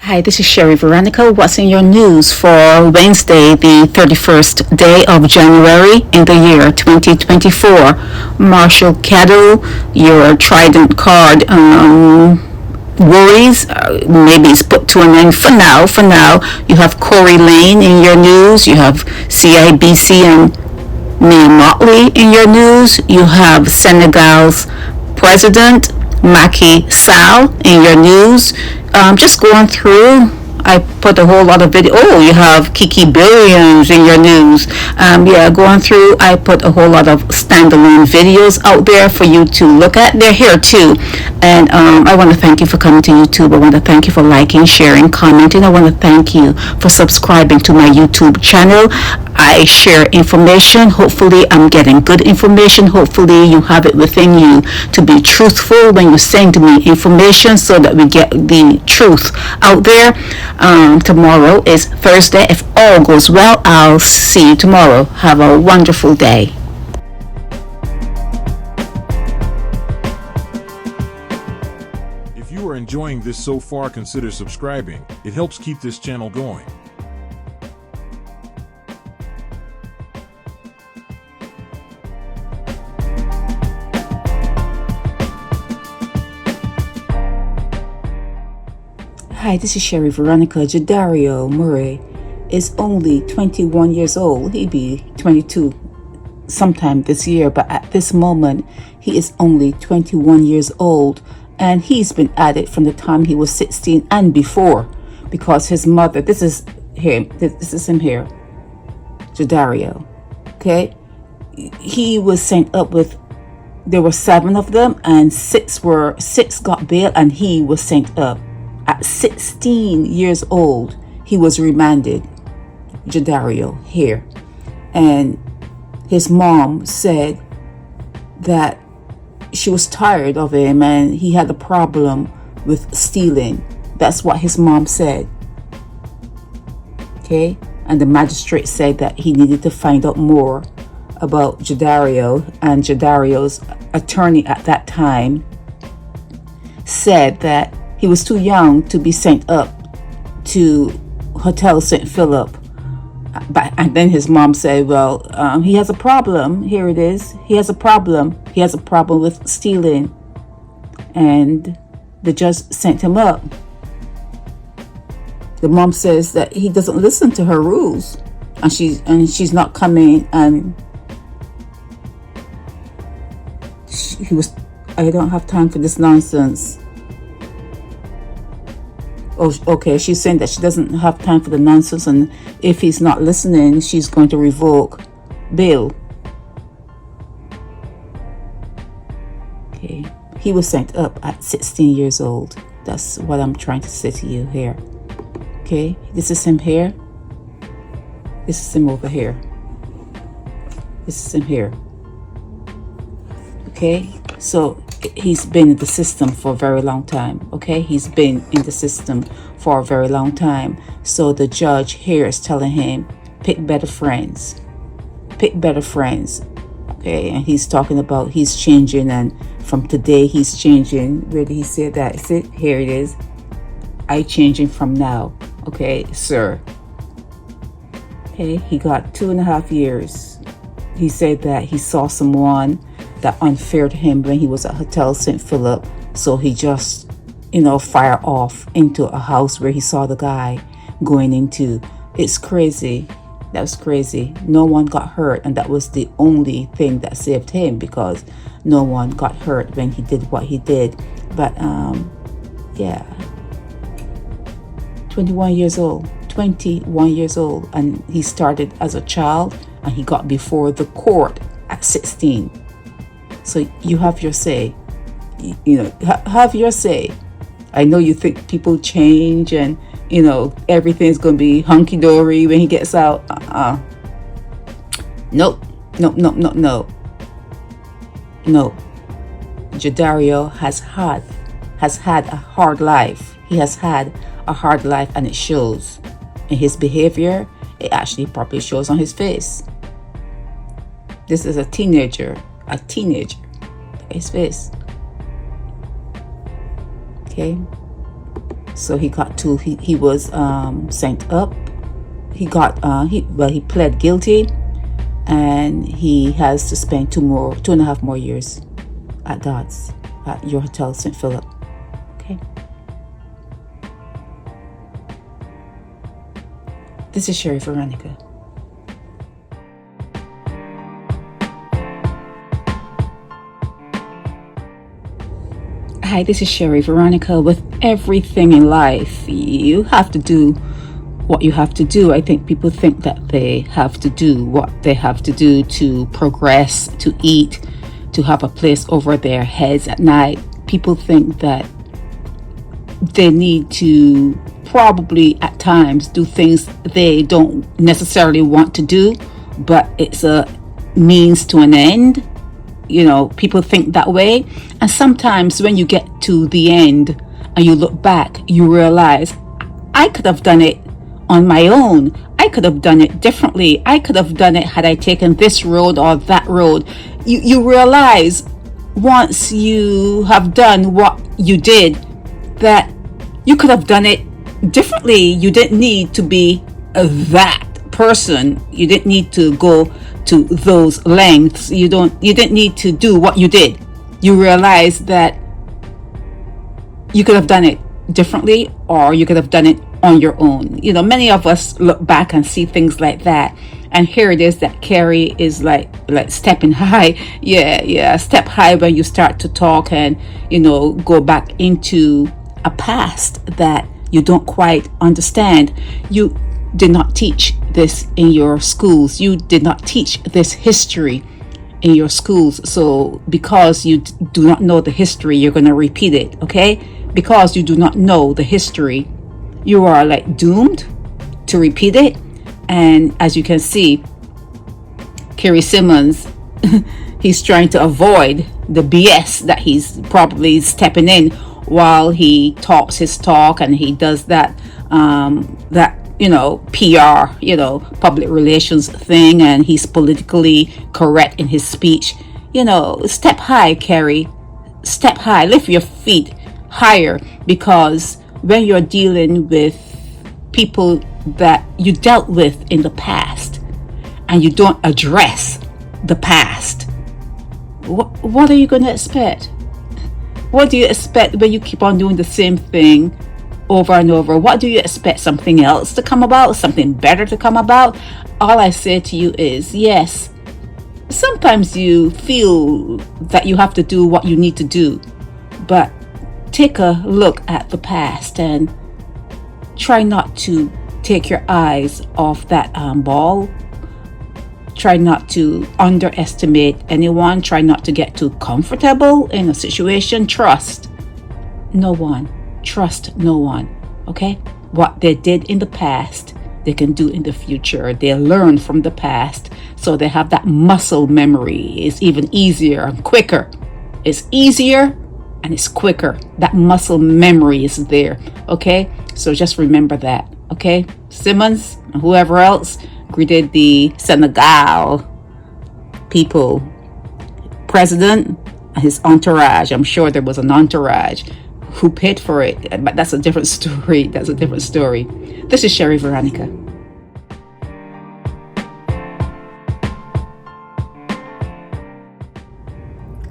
Hi, this is Sher Veronica. What's in your news for Wednesday, the 31st day of January in the year 2024? Marshall Cattle, your Trident card worries, maybe it's put to an end for now. You have Corey Lane in your news. You have CIBC and Mia Motley in your news. You have Senegal's president Macky Sall in your news. Just going through, I put a whole lot of video. Oh, you have Kiki Billions in your news. Going through, I put a whole lot of standalone videos out there for you to look at. They're here too. And I want to thank you for coming to YouTube. I want to thank you for liking, sharing, commenting. I want to thank you for subscribing to my YouTube channel. I share information. Hopefully I'm getting good information. Hopefully you have it within you to be truthful when you send me information so that we get the truth out there. Tomorrow is Thursday. If all goes well, I'll see you tomorrow. Have a wonderful day. If you are enjoying this so far, consider subscribing. It helps keep this channel going. Hi, this is Sher Veronica. Jario Muray is only 21 years old. He'll be 22 sometime this year, but at this moment, he is only 21 years old, and he's been at it from the time he was 16 and before, because his mother, this is him here, Jadario, okay? He was sent up with, there were 7 of them, and 6 got bail, and he was sent up. At 16 years old, he was remanded, Jadario here. And his mom said that she was tired of him and he had a problem with stealing. That's what his mom said. Okay? And the magistrate said that he needed to find out more about Jadario, and Jadario's attorney at that time said that he was too young to be sent up to Hotel St. Philip. And then his mom said, well, he has a problem. Here it is. He has a problem. He has a problem with stealing. And the judge sent him up. The mom says that he doesn't listen to her rules. And she's not coming. And I don't have time for this nonsense. Oh, okay, she's saying that she doesn't have time for the nonsense, and if he's not listening, she's going to revoke bail. Okay, he was sent up at 16 years old. That's what I'm trying to say to you here. Okay, this is him here. This is him over here. This is him here. Okay, so he's been in the system for a very long time. Okay, he's been in the system for a very long time. So the judge here is telling him, pick better friends. Pick better friends. Okay, and he's talking about he's changing, and from today he's changing. Where did he say that? See, here it is. I changing from now. Okay, sir. Okay, he got 2.5 years. He said that he saw someone that unfair to him when he was at Hotel St. Philip, so he just fire off into a house where he saw the guy going into. It's crazy. That was crazy. No one got hurt, and that was the only thing that saved him, because no one got hurt when he did what he did. But 21 years old, and he started as a child, and he got before the court at 16. So you have your say, have your say. I know you think people change and, everything's going to be hunky-dory when he gets out. Nope. No. Jadario has had a hard life. He has had a hard life, and it shows in his behavior. It actually probably shows on his face. This is a teenager. His face. Okay. So he was sent up. He pled guilty, and he has to spend 2.5 more years at Dodds at your hotel, St. Philip. Okay. This is Sher Veronica. Hi, this is Sher Veronica. With everything in life, you have to do what you have to do. I think people think that they have to do what they have to do to progress, to eat, to have a place over their heads at night. People think that they need to probably at times do things they don't necessarily want to do, but it's a means to an end. People think that way. And sometimes when you get to the end and you look back, you realize, I could have done it on my own. I could have done it differently. I could have done it had I taken this road or that road. You realize once you have done what you did that you could have done it differently. You didn't need to be that person. You didn't need to go to those lengths. You didn't need to do what you did. You realize that you could have done it differently, or you could have done it on your own. Many of us look back and see things like that, and here it is that Carrie is like stepping high. Yeah, step high when you start to talk and go back into a past that you don't quite understand. You did not teach this in your schools. You did not teach this history in your schools. So because you do not know the history, you're going to repeat it, okay? Because you do not know the history, you are doomed to repeat it. And as you can see, Kerry Simmons, he's trying to avoid the BS that he's probably stepping in while he talks his talk, and he does that PR, public relations thing, and he's politically correct in his speech. Step high, Kerry. Step high. Lift your feet higher, because when you're dealing with people that you dealt with in the past and you don't address the past, what are you going to expect? What do you expect when you keep on doing the same thing over and over? What do you expect? Something else to come about? Something better to come about? All I say to you is, yes, sometimes you feel that you have to do what you need to do, but take a look at the past and try not to take your eyes off that ball. Try not to underestimate anyone. Try not to get too comfortable in a situation. Trust no one. Trust no one. Okay? What they did in the past, they can do in the future. They learn from the past, so they have that muscle memory. It's even easier and quicker. It's easier and it's quicker. That muscle memory is there. Okay? So just remember that. Okay? Simmons and whoever else greeted the Senegal people, president and his entourage. I'm sure there was an entourage who paid for it, but that's a different story. This is Sher Veronica.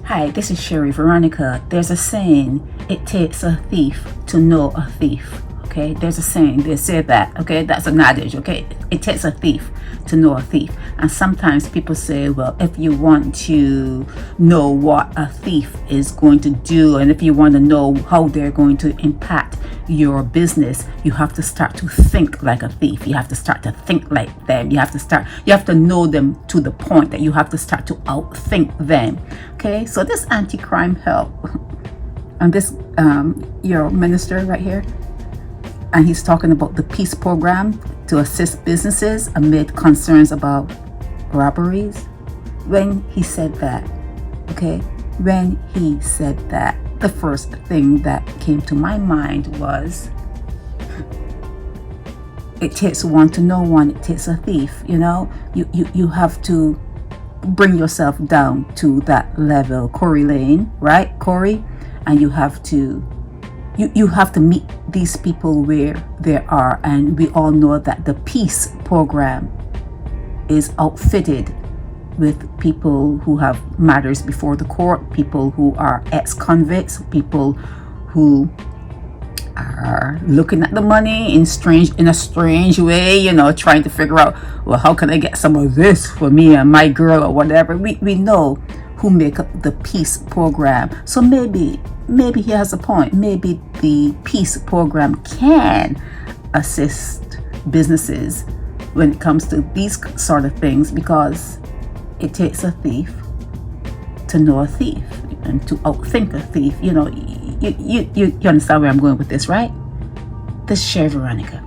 Hi, this is Sher Veronica. There's a saying, it takes a thief to know a thief. Okay, there's a saying, they say that, okay, that's an adage, okay, it takes a thief to know a thief. And sometimes people say, well, if you want to know what a thief is going to do, and if you want to know how they're going to impact your business, you have to start to think like a thief. You have to start to think like them. You have to know them to the point that you have to start to outthink them. Okay, so this anti-crime help, and this your minister right here, and he's talking about the peace program to assist businesses amid concerns about robberies. When he said that, the first thing that came to my mind was, it takes one to know one. It takes a thief. You have to bring yourself down to that level. Corey Lane, right? Corey, and you have to you have to meet these people where they are. And we all know that the peace program is outfitted with people who have matters before the court, people who are ex-convicts, people who are looking at the money in a strange way, you know, trying to figure out, well, how can I get some of this for me and my girl or whatever. We know who make up the peace program. So maybe he has a point. Maybe the peace program can assist businesses when it comes to these sort of things, because it takes a thief to know a thief and to outthink a thief. You know, you understand where I'm going with this, right? This is Sher Veronica.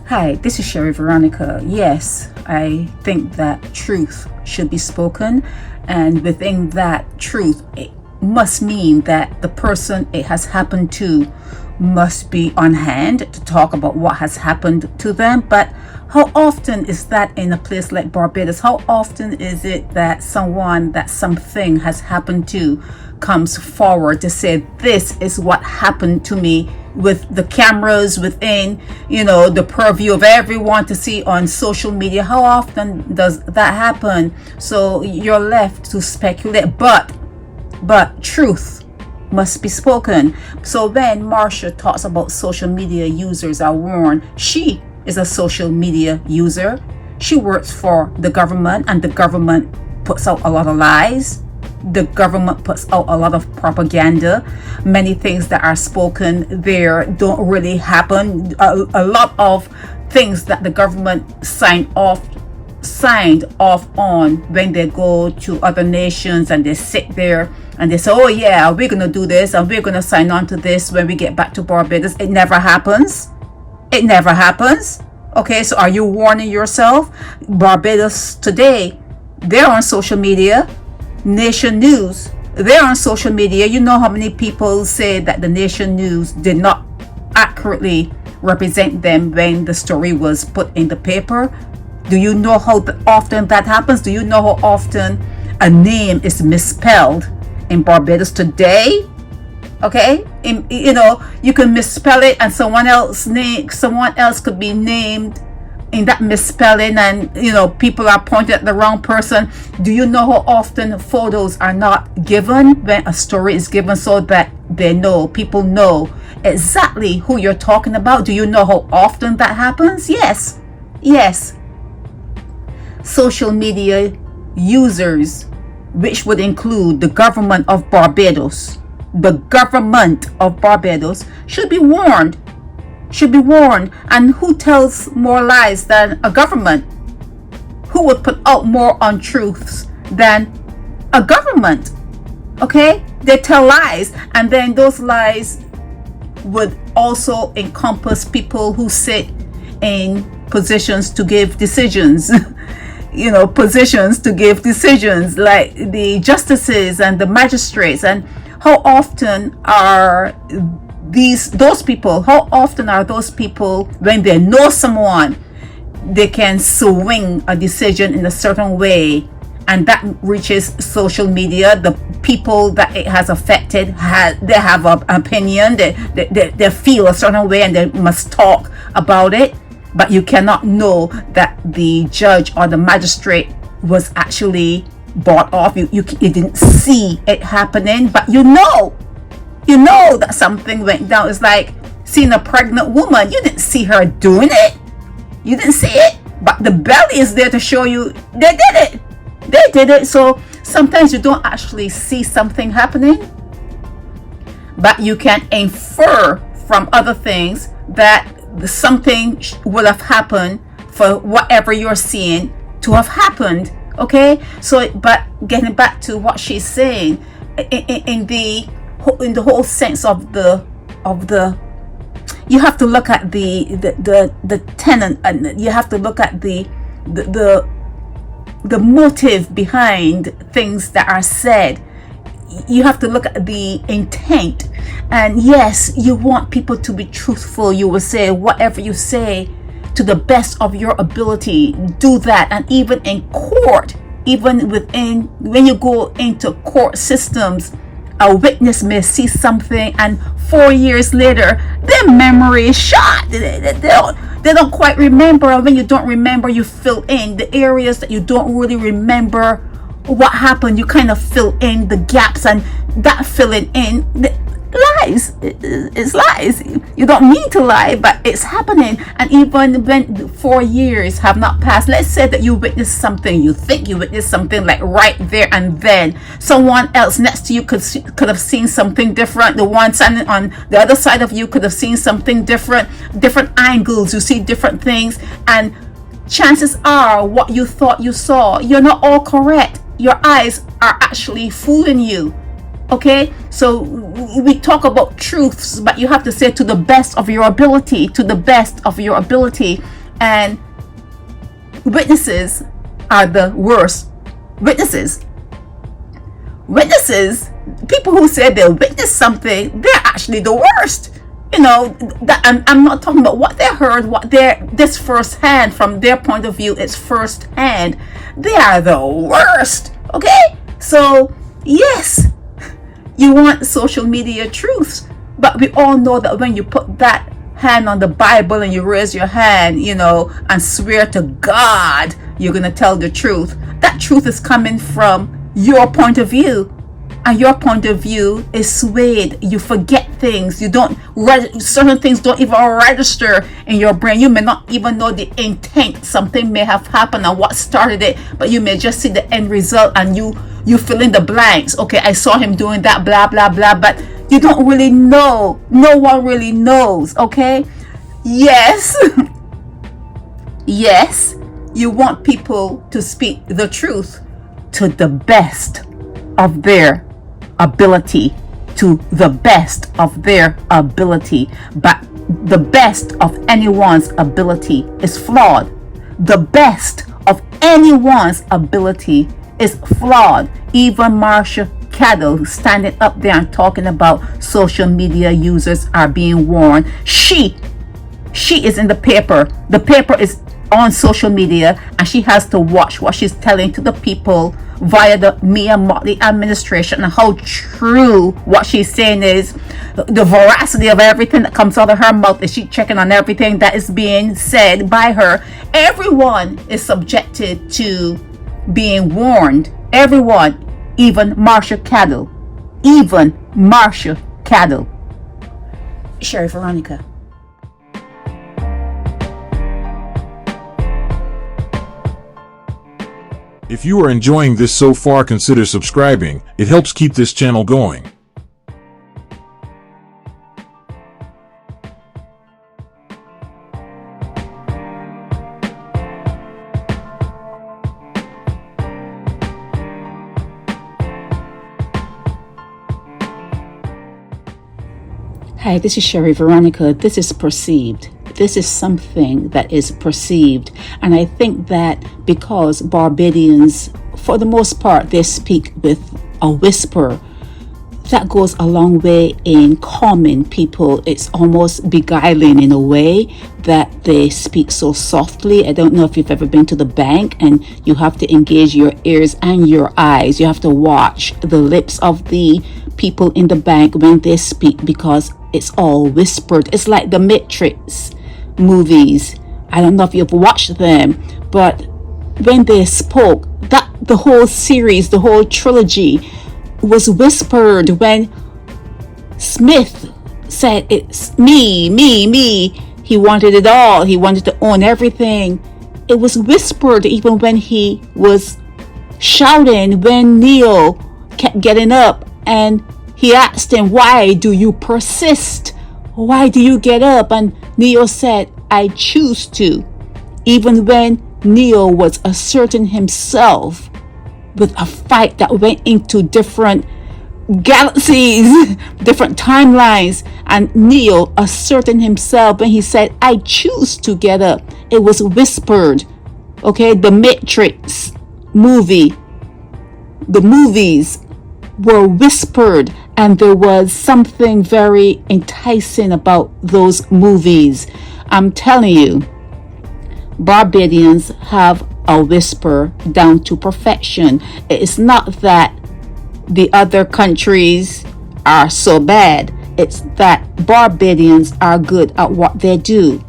Hi, this is Sher Veronica. Yes, I think that truth should be spoken, and within that truth, it must mean that the person it has happened to must be on hand to talk about what has happened to them. But how often is that in a place like Barbados? How often is it that something has happened to comes forward to say, this is what happened to me, with the cameras within, you know, the purview of everyone to see on social media? How often does that happen? So you're left to speculate, but truth must be spoken. So when Marsha talks about social media users are warned, she is a social media user. She works for the government, and the government puts out a lot of lies. The government puts out a lot of propaganda. Many things that are spoken there don't really happen. A lot of things that the government signed off on when they go to other nations and they sit there and they say, oh yeah, we're gonna do this and we're gonna sign on to this when we get back to Barbados. It never happens. It never happens. Okay, so are you warning yourself? Barbados today, they're on social media. Nation News, they're on social media. You know how many people say that the Nation News did not accurately represent them when the story was put in the paper? Do you know how often that happens? Do you know how often a name is misspelled in Barbados today? Okay, you know, you can misspell it and someone else could be named in that misspelling, and you know, people are pointing at the wrong person. Do you know how often photos are not given when a story is given, so that people know exactly who you're talking about? Do you know how often that happens? Yes. Social media users, which would include the government of Barbados, should be warned. And who tells more lies than a government? Who would put out more untruths than a government? Okay, they tell lies, and then those lies would also encompass people who sit in positions to give decisions. You know, positions to give decisions, like the justices and the magistrates. And how often are those people, when they know someone, they can swing a decision in a certain way, and that reaches social media? The people that it has affected, they have an opinion, they feel a certain way, and they must talk about it. But you cannot know that the judge or the magistrate was actually bought off. You didn't see it happening, but you know that something went down. It's like seeing a pregnant woman. You didn't see her doing it. You didn't see it, but the belly is there to show you they did it. So sometimes you don't actually see something happening, but you can infer from other things that something will have happened for whatever you're seeing to have happened. Okay, so but getting back to what she's saying, in the whole sense of the you have to look at the tenant, and you have to look at the motive behind things that are said. You have to look at the intent. And yes, you want people to be truthful. You will say whatever you say to the best of your ability. Do that. And even in court, even when you go into court systems, a witness may see something, and 4 years later their memory is shot. They don't quite remember. And when you don't remember, you fill in the areas that you don't really remember what happened. You kind of fill in the gaps, and that filling in lies. It's lies. You don't mean to lie, but it's happening. And even when 4 years have not passed, let's say that you witnessed something, you think you witnessed something like right there and then, someone else next to you could have seen something different. The one standing on the other side of you could have seen something different angles. You see different things, and chances are what you thought you saw, you're not all correct. Your eyes are actually fooling you. Okay, so we talk about truths, but you have to say to the best of your ability, to the best of your ability. And witnesses are the worst. Witnesses, people who say they witnessed something, they're actually the worst. You know, that I'm not talking about what they heard, this firsthand, from their point of view, it's firsthand. They are the worst. Okay, so yes, you want social media truths, but we all know that when you put that hand on the Bible and you raise your hand, you know, and swear to God you're going to tell the truth, that truth is coming from your point of view, and your point of view is swayed. You forget things. You don't certain things don't even register in your brain. You may not even know the intent. Something may have happened and what started it, but you may just see the end result, and you fill in the blanks. Okay, I saw him doing that, blah blah blah, but you don't really know. No one really knows. Okay, yes yes, you want people to speak the truth to the best of their ability, to the best of their ability, but the best of anyone's ability is flawed. The best of anyone's ability is flawed. Even Marsha Cadell standing up there and talking about social media users are being warned. She is in the paper. The paper is on social media, and she has to watch what she's telling to the people via the Mia Mottley administration, and how true what she's saying is. The veracity of everything that comes out of her mouth, is she checking on everything that is being said by her. Everyone is subjected to being warned. Everyone, even Marsha Cadell. Even Marsha Cadell. Sher Veronica. If you are enjoying this so far, consider subscribing. It helps keep this channel going. Hi, this is Sher Veronica. This is perceived. This is something that is perceived. And I think that because Barbadians, for the most part, they speak with a whisper, that goes a long way in calming people. It's almost beguiling in a way that they speak so softly. I don't know if you've ever been to the bank and you have to engage your ears and your eyes. You have to watch the lips of the people in the bank when they speak, because it's all whispered. It's like the Matrix movies. I don't know if you've watched them, but when they spoke, that the whole series, the whole trilogy was whispered. When Smith said it's me, he wanted it all. He wanted to own everything. It was whispered. Even when he was shouting, when Neil kept getting up and he asked him, why do you persist? why do you get up? And Neo said, I choose to. Even when Neo was asserting himself with a fight that went into different galaxies, different timelines, and Neo asserting himself when he said, I choose to get up. It was whispered. Okay, the Matrix movie, the movies were whispered, and there was something very enticing about those movies. I'm telling you, Barbadians have a whisper down to perfection. It's not that the other countries are so bad. It's that Barbadians are good at what they do.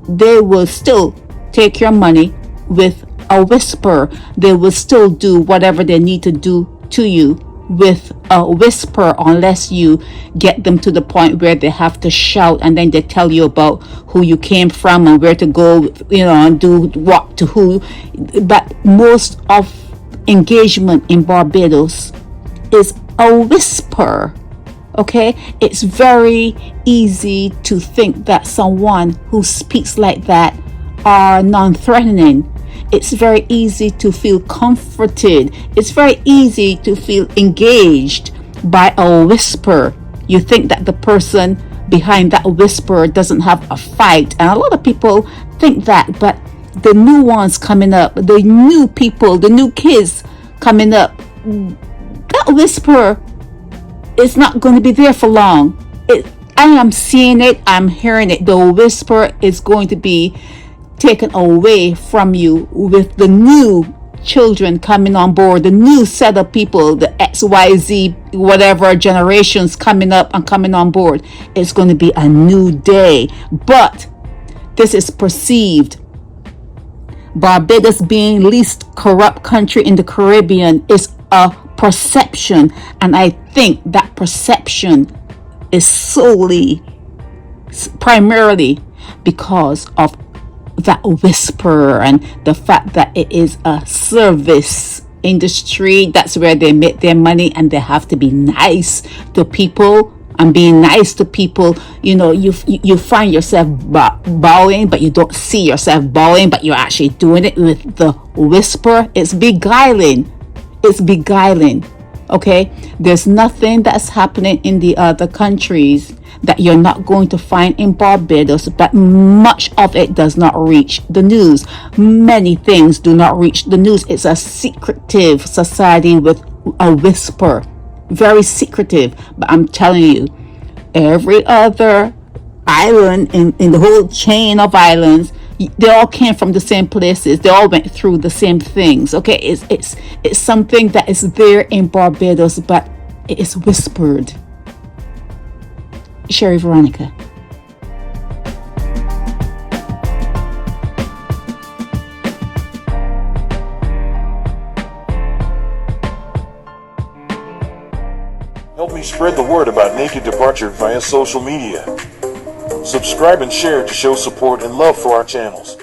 They will still take your money with a whisper. They will still do whatever they need to do to you with a whisper, unless you get them to the point where they have to shout, and then they tell you about who you came from and where to go, and do what to who. But most of engagement in Barbados is a whisper. Okay, it's very easy to think that someone who speaks like that are non-threatening. It's very easy to feel comforted. It's very easy to feel engaged by a whisper. You think that the person behind that whisper doesn't have a fight. And a lot of people think that, but the new ones coming up, the new people, the new kids coming up, that whisper is not going to be there for long. I am seeing it. I'm hearing it. The whisper is going to be taken away from you with the new children coming on board, the new set of people, the XYZ, whatever generations coming up and coming on board. It's going to be a new day. But this is perceived. Barbados being least corrupt country in the Caribbean is a perception, and I think that perception is primarily because of that whisper and the fact that it is a service industry. That's where they make their money, and they have to be nice to people. And being nice to people, you find yourself bowing, but you don't see yourself bowing, but you're actually doing it with the whisper. It's beguiling. Okay, there's nothing that's happening in the other countries that you're not going to find in Barbados, but much of it does not reach the news. Many things do not reach the news. It's a secretive society with a whisper, very secretive. But I'm telling you, every other island in the whole chain of islands, they all came from the same places. They all went through the same things. Okay, it's something that is there in Barbados, but it is whispered. Sher Veronica. Help me spread the word about Naked Departure via social media. Subscribe and share to show support and love for our channels.